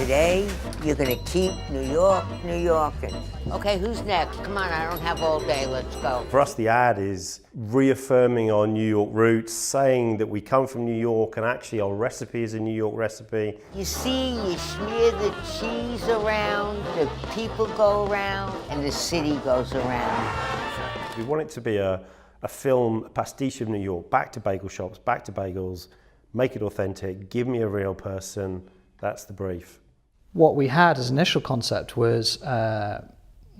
Today, you're gonna keep New York, New Yorkin'. Okay, who's next? Come on, I don't have all day, let's go. For us, the ad is reaffirming our New York roots, saying that we come from New York and actually our recipe is a New York recipe. You see, you smear the cheese around, the people go around, and the city goes around. We want it to be a film, a pastiche of New York, back to bagel shops, back to bagels, make it authentic, give me a real person. That's the brief. What we had as initial concept was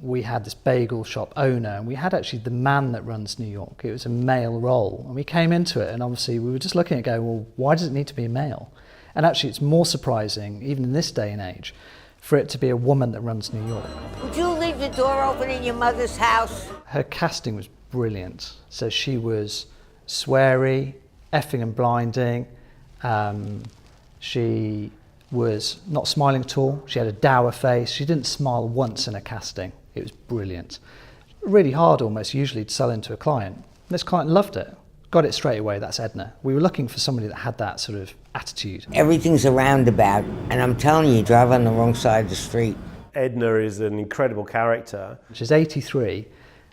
we had this bagel shop owner, and we had actually the man that runs New York. It was a male role, and we came into it, and obviously we were just looking at going, well, why does it need to be a male? And actually it's more surprising, even in this day and age, for it to be a woman that runs New York. Would you leave the door open in your mother's house? Her casting was brilliant. So she was sweary, effing and blinding. She was not smiling at all. She had a dour face. She didn't smile once in a casting. It was brilliant. Really hard almost usually to sell into a client. This client loved it. Got it straight away, that's Edna. We were looking for somebody that had that sort of attitude. Everything's a roundabout, and I'm telling you, you drive on the wrong side of the street. Edna is an incredible character. She's 83,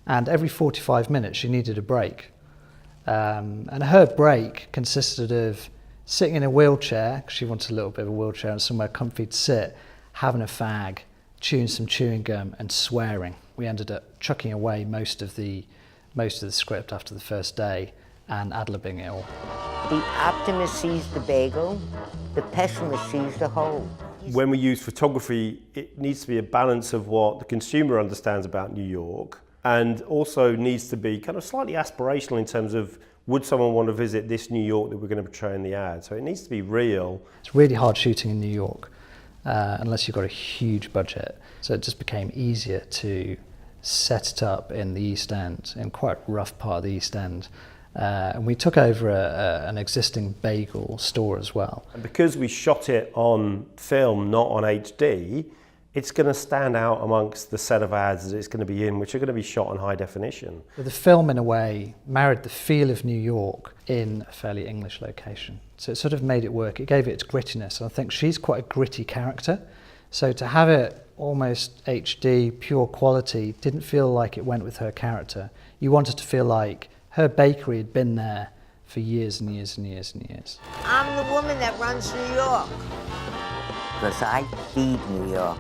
and every 45 minutes she needed a break. And her break consisted of sitting in a wheelchair, because she wanted a little bit of a wheelchair and somewhere comfy to sit, having a fag, chewing some chewing gum and swearing. We ended up chucking away most of the script after the first day and ad-libbing it all. The optimist sees the bagel, the pessimist sees the hole. When we use photography, it needs to be a balance of what the consumer understands about New York, and also needs to be kind of slightly aspirational in terms of, would someone want to visit this New York that we're going to portray in the ad? So it needs to be real. It's really hard shooting in New York, unless you've got a huge budget. So it just became easier to set it up in the East End, in quite a rough part of the East End. And we took over an existing bagel store as well. And because we shot it on film, not on HD, it's going to stand out amongst the set of ads that it's going to be in, which are going to be shot in high definition. The film, in a way, married the feel of New York in a fairly English location. So it sort of made it work. It gave it its grittiness. And I think she's quite a gritty character. So to have it almost HD, pure quality, didn't feel like it went with her character. You wanted to feel like her bakery had been there for years and years and years and years. I'm the woman that runs New York. Because I feed New York.